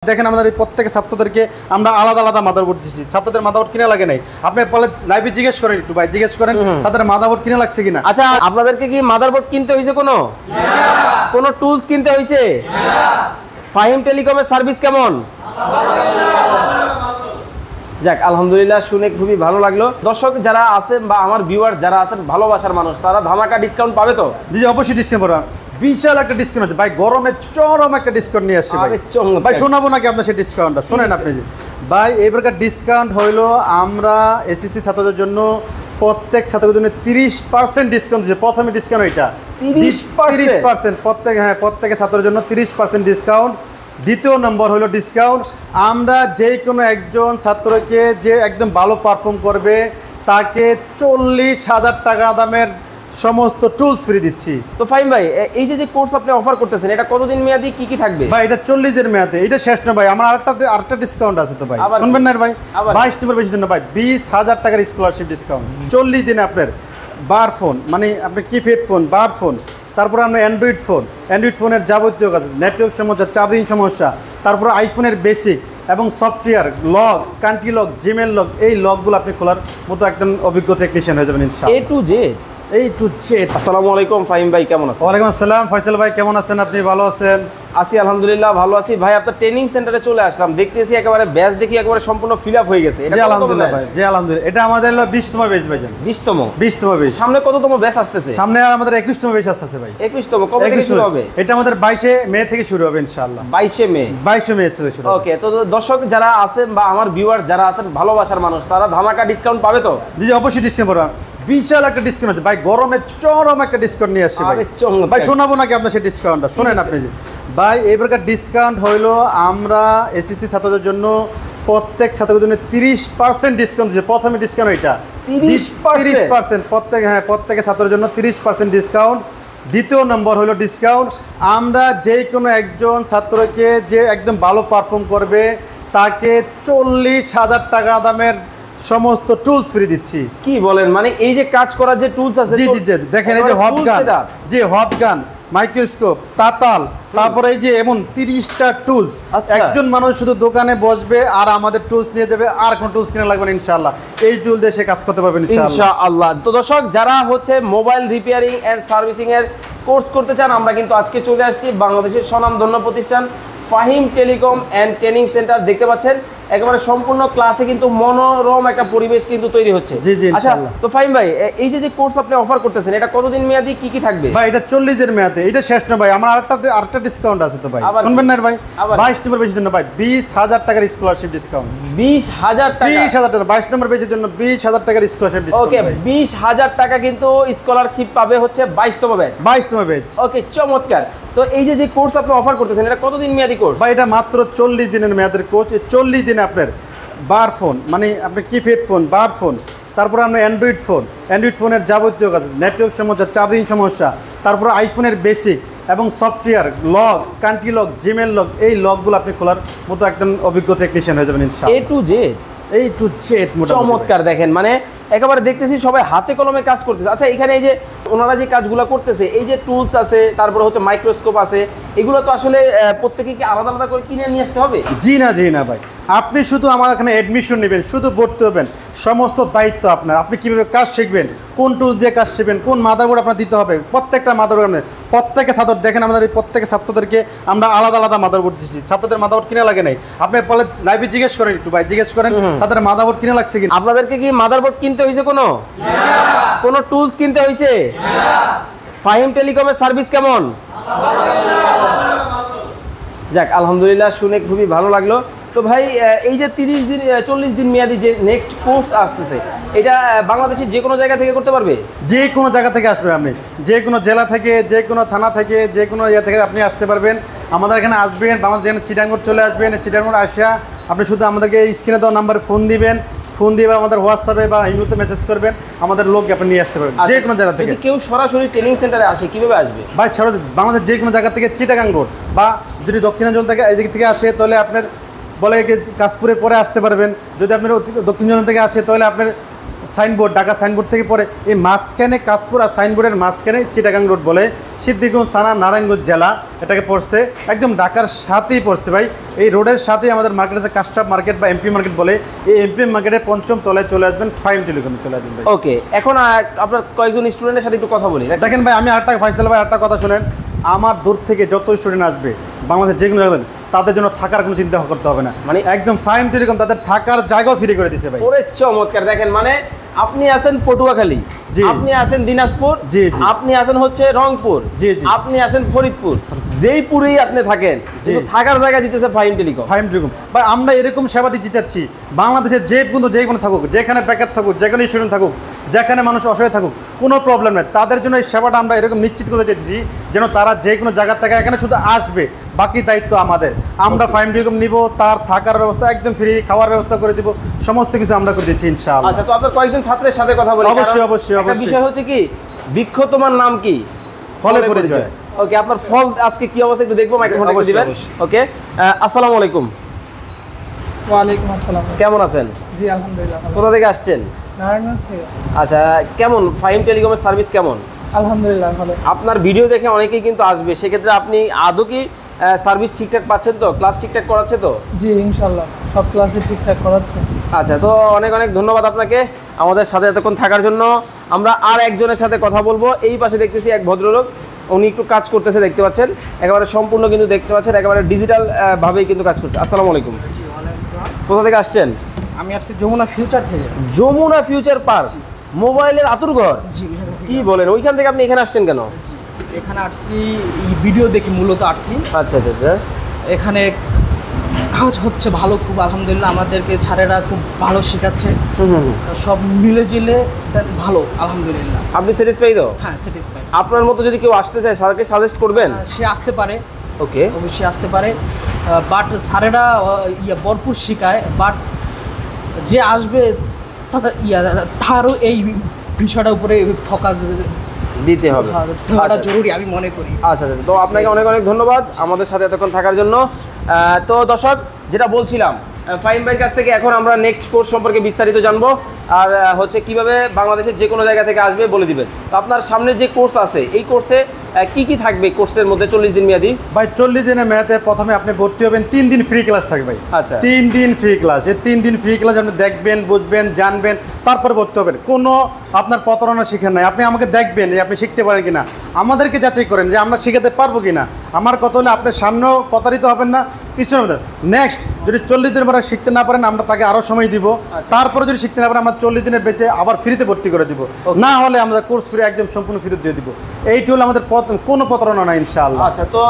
দেখেন আমাদের এই প্রত্যেক ছাত্রদেরকে আমরা আলাদা আলাদা মাদারবোর্ড দিচ্ছি। ছাত্রদের মাদারবোর্ড কিনে লাগে নাই, আপনি পরে লাইভে জিজ্ঞেস করেন, একটু ভাই জিজ্ঞেস করেন তাদের মাদারবোর্ড কিনে লাগছে কিনা। আচ্ছা, আপনাদেরকে কি মাদারবোর্ড কিনতে হয়েছে কোনো টুলস কিনতে হয়েছে? ফাহিম টেলিকমের সার্ভিস কেমন? যাক, আলহামদুলিল্লাহ, শুনে খুবই ভালো লাগলো। দর্শক যারা আছেন বা আমার ভিউয়ার যারা আছেন, ভালোবাসার মানুষ, তারা ধামাকা ডিসকাউন্ট পাবে তো? জি অবশ্যই ডিসকাউন্ট পাবেন, বিশাল একটা ডিসকাউন্ট আছে ভাই, গরমে চরম একটা ডিসকাউন্ট নিয়ে আসছে ভাই। ভাই শোনাবো নাকি আপনার সেই ডিসকাউন্টটা? শোনেন আপনি যে ভাই, এই প্রকার ডিসকাউন্ট হইলো আমরা এসএসসি ছাত্রদের জন্য প্রত্যেক ছাত্রের জন্য 30% ডিসকাউন্ট দিচ্ছে। প্রথমে ডিসকাউন্ট এটা 30%, প্রত্যেক ছাত্রের জন্য 30% ডিসকাউন্ট। দ্বিতীয় নম্বর হলো ডিসকাউন্ট, আমরা যে কোনো একজন ছাত্রকে যে একদম ভালো পারফর্ম করবে তাকে 40,000 টাকা দামের সমস্ত টুলস ফ্রি দিচ্ছি। তো ফাহিম ভাই, এই যে কোর্স আপনি অফার করতেছেন, এটা কতদিন মেয়াদি, কি কি থাকবে? ভাই এটা 40 দিনের মেয়াদে, এটা শেষ না ভাই, আমার আরেকটা ডিসকাউন্ট আছে তো ভাই, শুনবেন না ভাই? 22 নম্বর বেশি দিন না ভাই, 20,000 টাকার স্কলারশিপ ডিসকাউন্ট 40 দিনে। আপনার বার ফোন মানে আপনার কিপ্যাড ফোন, বার ফোন, তারপরে আপনার অ্যান্ড্রয়েড ফোনের যাবতীয় কাজ, নেটওয়ার্ক সমস্যা, চার্জিং সমস্যা, তারপরে আইফোনের বেসিক এবং software log, country log, Gmail log, এই লগগুলো আপনি খোলার মতো একজন অভিজ্ঞ টেকনিশিয়ান হয়ে যাবেন ইনশাআল্লাহ। A to Z। আসসালামু আলাইকুম ফাহিম ভাই, কেমন আছেন? ওয়ালাইকুম আসসালাম ফয়সাল ভাই, কেমন আছেন আপনি? ভালো আছেন? আছি আলহামদুলিল্লাহ, ভালো আছি ভাই। আপনার ট্রেনিং সেন্টারে চলে আসলাম, দেখতেছি একেবারে ব্যাচ দেখি একেবারে সম্পূর্ণ ফিল আপ হয়ে গেছে। জি আলহামদুলিল্লাহ ভাই, জি আলহামদুলিল্লাহ, এটা আমাদের হলো 20তম ব্যাচ ভাই। 20তম ব্যাচ। সামনে কততম ব্যাচ আসতেছে? সামনে আমাদের 21তম ব্যাচ আসতেছে ভাই। 21তম কবে থেকে শুরু হবে? এটা আমাদের 22 মে থেকে শুরু হবে ইনশাআল্লাহ। 22 মে থেকে শুরু হবে। ওকে, তো দর্শক যারা আছেন বা আমার ভিউয়ার যারা আছেন, ভালোবাসার মানুষ, তারা ধামাকা ডিসকাউন্ট পাবে তো? জি অবশ্যই ডিসকাউন্ট পাবেন, বিশাল একটা ডিসকাউন্ট আছে ভাই, গরমে চরম একটা ডিসকাউন্ট নিয়ে আসছে ভাই। ভাই শোনাবো নাকি আপনার সেই ডিসকাউন্টটা? শোনেন আপনি যে ভাই, এই প্রকার ডিসকাউন্ট হইলো আমরা এসএসসি ছাত্রদের জন্য প্রত্যেক ছাত্রের জন্য 30% ডিসকাউন্ট দিচ্ছে। প্রথমে ডিসকাউন্ট এটা 30%, প্রত্যেক ছাত্রের জন্য 30% ডিসকাউন্ট। দ্বিতীয় নম্বর হলো ডিসকাউন্ট, আমরা যে কোনো একজন ছাত্রকে যে একদম ভালো পারফর্ম করবে তাকে 40,000 টাকা দামের সমস্ত টুলস ফ্রি দিচ্ছি। কি বলেন? মানে এই যে কাজ করার যে টুলস আছে? জি জি জি, দেখেন এই যে হট গান, জি হট গান, মাইক্রোস্কোপ, তাতাল, তারপরে এই যে এমন 30টা টুলস। একজন মানুষ শুধু দোকানে বসবে আর আমাদের টুলস নিয়ে যাবে, আর কোনো টুলস কিনে লাগবে না ইনশাআল্লাহ। এই টুল দিয়ে সে কাজ করতে পারবেন ইনশাআল্লাহ। তো দর্শক যারা মোবাইল রিপেয়ারিং এন্ড সার্ভিসিং এর কোর্স করতে চান, আমরা কিন্তু আজকে চলে আসছি বাংলাদেশের স্বনামধন্য প্রতিষ্ঠান Fahim telecom and training centre. দেখতে পাচ্ছেন একেবারে সম্পূর্ণ ক্লাসে কিন্তু মনোরম একটা পরিবেশ কিন্তু তৈরি হচ্ছে। জি জি ইনশাআল্লাহ। তো ফাহিম ভাই, এই যে কোর্স আপনি অফার করতেছেন, এটা কতদিন মেয়াদি, কি কি থাকবে? ভাই এটা 40 দিনের মেয়াদে, এটা শেষ না ভাই, আমার আরেকটা ডিসকাউন্ট আছে তো ভাই, শুনবেন না ভাই? 22 নম্বর বেশি দিন না ভাই, 20,000 টাকার স্কলারশিপ ডিসকাউন্ট। 20,000 টাকা? 20,000 টাকা 22 নম্বর বেচের জন্য 20,000 টাকার স্কলারশিপ ডিসকাউন্ট। ওকে, 20,000 টাকা কিন্তু স্কলারশিপ পাবে হচ্ছে 22তম ব্যাচ। 22তম ব্যাচ। ওকে, চমৎকার। তো এই যে কোর্স আপনি অফার করতেছেন, এটা কতদিন মেয়াদি কোর্স? ভাই এটা মাত্র 40 দিনের মেয়াদের কোর্স। এই 40 দিনে আপনার বার ফোন মানে আপনার কিপ্যাড ফোন, বার ফোন, তারপরে আপনার অ্যান্ড্রয়েড ফোনের যাবতীয় কাজ, নেটওয়ার্ক সমস্যা, চার্জিং সমস্যা, তারপরে আইফোনের বেসিক এবং software log, country log, Gmail log, এই লগগুলো আপনি খোলার মতো একজন অভিজ্ঞ টেকনিশিয়ান হয়ে যাবেন ইনশাআল্লাহ। A to Z। চমৎকার, দেখেন মানে একেবারে দেখতেছি সবাই হাতে কলমে কাজ করতেছে। আচ্ছা, এখানে এই যে ওনারা যে কাজগুলো করতেছে, এই যে টুলস আছে, তারপরে হচ্ছে মাইক্রোস্কোপ আছে, এগুলো তো আসলে প্রত্যেকে কি আলাদা আলাদা করে কিনে নিয়ে আসতে হবে? জি না ভাই, আপনি শুধু আমার এখানে অ্যাডমিশন নেবেন, শুধু ভর্তি হবেন, সমস্ত দায়িত্ব আপনার। আপনি কীভাবে কাজ শিখবেন, কোন টুলস দিয়ে কাজ শিখবেন, কোন মাদারবোর্ড আপনার দিতে হবে, প্রত্যেকটা মাদারবোর্ড আপনার প্রত্যেকে ছাত্র, দেখেন আমাদের এই প্রত্যেক ছাত্রদেরকে আমরা আলাদা আলাদা মাদারবোর্ড দিচ্ছি। ছাত্রদের মাদারবোর্ড কিনে লাগে নাই, আপনি পরে লাইভে জিজ্ঞেস করেন, একটু ভাই জিজ্ঞেস করেন তাদের মাদারবোর্ড কিনে লাগছে কিনা। আপনাদেরকে কি মাদারবোর্ড কিনতে হয়েছে কোনো টুলস কিনতে হয়েছে? ফাহিম টেলিকমের সার্ভিস কেমন? যাক, আলহামদুলিল্লাহ, শুনে খুবই ভালো লাগলো। তো ভাই, এই যে 40 দিন মেয়াদি যে নেক্সট কোর্স আসতেছে, এটা বাংলাদেশের যে কোনো জায়গা থেকে করতে পারবে? যে কোনো জায়গা থেকে আসবেন আপনি, যে কোনো জেলা থেকে, যে কোনো থানা থেকে, যে কোনো ইয়ে থেকে আপনি আসতে পারবেন। আমাদের এখানে আসবেন, বাংলাদেশ যেখানে চিটাঙ্গড় চলে আসবেন, চিটাঙ্গড় আসা আপনি শুধু আমাদেরকে স্ক্রিনে দেওয়া নাম্বারে ফোন দিবেন, ফোন দিয়ে আমাদের হোয়াটসঅ্যাপে বা ইমেইলে মেসেজ করবেন, আমাদের লোক আপনি নিয়ে আসতে পারবেন যে কোনো জায়গা থেকে। কেউ সরাসরি ট্রেনিং সেন্টারে আসে, কিভাবে আসবে ভাই? বাংলাদেশ যে কোনো জায়গা থেকে, চিটাগাং রোড বা যদি দক্ষিণাঞ্চল থেকে এদিক থেকে আসে তাহলে আপনার বলে কাশপুরের পরে আসতে পারবেন। যদি আপনার দক্ষিণাঞ্চল থেকে আসে তাহলে আপনার সাইনবোর্ড, ঢাকা সাইনবোর্ড থেকে পরে এই মাঝখানে কাশপুর আর সাইনবোর্ডের মাঝখানে চিটাগাং রোড বলে সিদ্দিকগঞ্জ থানা, নারায়ণগঞ্জ জেলা এটাকে পড়ছে, একদম ঢাকার সাথেই পড়ছে ভাই। এই রোডের সাথেই আমাদের মার্কেট আছে, কাস্টপ মার্কেট বা এমপি মার্কেট বলে। এই এমপি মার্কেটের 5ম তলায় চলে আসবেন, ফাহিম টেলিকমে চলে আসবেন ভাই। ওকে, এখন আপনার কয়েকজন স্টুডেন্টের সাথে একটু কথা বলি। দেখেন ভাই, আমি আরেকটা ফাইসাল ভাই আরেকটা কথা শুনেন, আমার দূর থেকে যত স্টুডেন্ট আসবে বাংলাদেশের যে কোনো জায়গায়, তাদের জন্য থাকার কোনো চিন্তা করতে হবে না, মানে একদম ফাহিম টেলিকম তাদের থাকার জায়গাও ফ্রি করে দিছে ভাই। ওরে চমৎকার! দেখেন, মানে আপনি আছেন পটুয়াখালী, আপনি আছেন দিনাজপুর, আপনি আছেন হচ্ছে রংপুর, আপনি আছেন ফরিদপুর, যেই পুরেই আপনি থাকেন, কিন্তু থাকার জায়গা দিতেছে ফাহিম টেলিকম। ফাহিম টেলিকম ভাই, আমরা এরকম সেবা দিতে চাচ্ছি বাংলাদেশের যে কোনো থাকুক, যেখানে বেকার থাকুক, যেখানে স্টুডেন্ট থাকুক, যেখানে মানুষ অসহায় থাকুক, কোনো প্রবলেম নেই, তাদের জন্য এই সেবাটা আমরা এরকম নিশ্চিত করতে চাইছি যেন তারা যে কোনো জায়গা থেকে এখানে শুধু আসবে, বাকি দায়িত্ব আমাদের। আমরা ফাহিম টেলিকম নিব, তার থাকার ব্যবস্থা একদম ফ্রি, খাওয়ার ব্যবস্থা করে দিব, সমস্ত কিছু আমরা করে দিচ্ছি ইনশাআল্লাহ। আচ্ছা, তো আপনার কয়েকজন ছাত্রের সাথে কথা বলি। অবশ্যই। একটা বিষয় হচ্ছে কি, বৃক্ষ তোমার নাম কি? ফলে পরিচয়। ওকে, আপনার ফল আজকে কি অবস্থা একটু দেখবো, মাইক্রোফোনটা একটু দিবেন। ওকে, আসসালামু আলাইকুম। ওয়ালাইকুম আসসালাম। কেমন আছেন? জি আলহামদুলিল্লাহ। কোথা থেকে আসছেন? নারায়ণগঞ্জ থেকে। আচ্ছা, কেমন ফাহিম টেলিকমের সার্ভিস কেমন? আলহামদুলিল্লাহ ভালো। আপনার ভিডিও দেখে অনেকেই কিন্তু আসবে, সেক্ষেত্রে আপনি আদৌ কি সার্ভিস ঠিকঠাক পাচ্ছেন তো? ক্লাস ঠিকঠাক করাচ্ছে তো? জি ইনশাআল্লাহ সব ক্লাসে ঠিকঠাক করাচ্ছে। আচ্ছা, তো অনেক অনেক ধন্যবাদ আপনাকে আমাদের সাথে এতক্ষণ থাকার জন্য। আমরা আর একজনের সাথে কথা বলবো। এই পাশে দেখতেছি এক ভদ্রলোক, উনি একটু কাজ করতেছে, দেখতে পাচ্ছেন একেবারে সম্পূর্ণ কিন্তু দেখতে পাচ্ছেন একেবারে ডিজিটাল ভাবেই কিন্তু কাজ করছে। আসসালামু আলাইকুম। জি ওয়ালাইকুম আসসালাম। কোথা থেকে আসছেন? আমি আসছি যমুনা ফিউচার থেকে। যমুনা ফিউচার পার্ক, মোবাইলের আতুর ঘর। জি কি বলেন, ওইখান থেকে আপনি এখানে আসছেন কেন? জি এখানে আসছি ভিডিও দেখে মূলত আসছি। আচ্ছা আচ্ছা আচ্ছা। এখানে কাজ হচ্ছে ভালো, খুব আলহামদুলিল্লাহ, আমাদেরকে স্যারেরা খুব ভালো শেখাচ্ছে, সব মিলে জিলে ভালো আলহামদুলিল্লাহ। আপনি স্যাটিসফাই তো? হ্যাঁ স্যাটিসফাই। আপনার মতো যদি কেউ আসতে চায়, স্যারকে সাজেস্ট করবেন? সে আসতে পারে। ওকে, অবশ্যই আসতে পারে, বাট স্যারেরা ভরপুর শেখায়, বাট যে আসবে তারও এই বিষয়টার উপরে ফোকাস দিতে হবে, দেওয়াটা জরুরি আমি মনে করি। আচ্ছা আচ্ছা, তো আপনাকে অনেক অনেক ধন্যবাদ আমাদের সাথে এতক্ষণ থাকার জন্য। তো দর্শক, যেটা বলছিলাম, ফাহিম ভাইয়ের কাছ থেকে এখন আমরা নেক্সট কোর্স সম্পর্কে বিস্তারিত জানবো, আর হচ্ছে কিভাবে বাংলাদেশের যে কোনো জায়গা থেকে আসবে বলে দিবেন। তো আপনার সামনে যে কোর্স আছে, এই কোর্সে কি কি থাকবে? কোর্সের মধ্যে 40 দিন মেয়াদি ভাই। 40 দিনের মেয়াদে প্রথমে আপনি ভর্তি হবেন, 3 দিন ফ্রি ক্লাস থাকবে ভাই। আচ্ছা, 3 দিন ফ্রি ক্লাস। এই 3 দিন ফ্রি ক্লাস আপনি দেখবেন, বুঝবেন, জানবেন, তারপর ভর্তি হবেন। কোনো আপনার প্রতারণা শিখেন নাই, আপনি আমাকে দেখবেন যে আপনি শিখতে পারেন কিনা, আমাদেরকে যাচাই করেন যে আমরা শিখাতে পারবো কিনা। আমার কথা হলে আপনার সামনেও প্রতারিত হবেন না, কিছু হবে না। নেক্সট যদি 40 দিনের পরে শিখতে না পারেন, আমরা তাকে আরও সময় দিব। তারপরে যদি শিখতে না পারেন, আমরা 40 দিনের বেঁচে আবার ফ্রিতে ভর্তি করে দিব। না হলে আমরা কোর্স ফ্রি একদম সম্পূর্ণ ফেরত দিয়ে দিব। এইটি হলো আমাদের কোনো প্রতারণা না ইনশাআল্লাহ। আচ্ছা, তো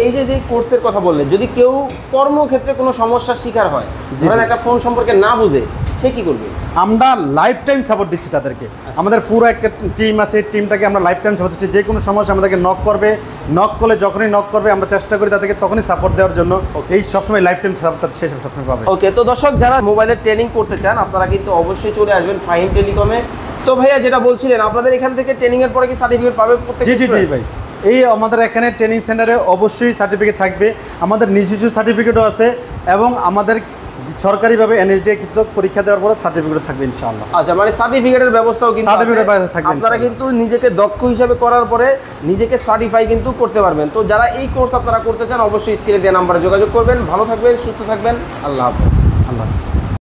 এই যে কোর্সের কথা বললেন, যদি কেউ কর্মক্ষেত্রে কোনো সমস্যার শিকার হয়, ধরেন একটা ফোন সম্পর্কে না বুঝে, সে কি করবে? আমরা লাইফ টাইম সাপোর্ট দিচ্ছি তাদেরকে। আমাদের পুরো একটা টিম আছে, টিমটাকে আমরা লাইফ টাইম সাপোর্ট দিচ্ছি। যে কোনো সমস্যা আমাদেরকে নক করবে, নক করলে যখনই নক করবে আমরা চেষ্টা করি তাদেরকে তখনই সাপোর্ট দেওয়ার জন্য। এই সবসময় লাইফ টাইম সাপোর্ট সেই সবসময় পাবে। ওকে, তো দর্শক, যারা মোবাইলের ট্রেনিং করতে চান, আপনারা কিন্তু অবশ্যই চলে আসবেন ফাহিম টেলিকমে। তো ভাইয়া যেটা বলছিলেন, আপনাদের এখান থেকে ট্রেনিংয়ের পরে কি সার্টিফিকেট পাবে প্রত্যেক? জি জি জি ভাই, এই আমাদের এখানে ট্রেনিং সেন্টারে অবশ্যই সার্টিফিকেট থাকবে। আমাদের নিজস্ব সার্টিফিকেটও আছে এবং আমাদের সরকারিভাবে এনএসডি কৃত পরীক্ষা দেওয়ার পরে সার্টিফিকেট থাকবে ইনশাআল্লাহ। আচ্ছা, মানে সার্টিফিকেটের ব্যবস্থাও কিন্তু থাকবে। আপনারা কিন্তু নিজেকে দক্ষ হিসাবে করার পরে নিজেকে সার্টিফাই কিন্তু করতে পারবেন। তো যারা এই কোর্স আপনারা করতে চান, অবশ্যই স্ক্রিনে দেওয়া নাম্বারে যোগাযোগ করবেন। ভালো থাকবেন, সুস্থ থাকবেন। আল্লাহ হাফেজ। আল্লাহ হাফেজ।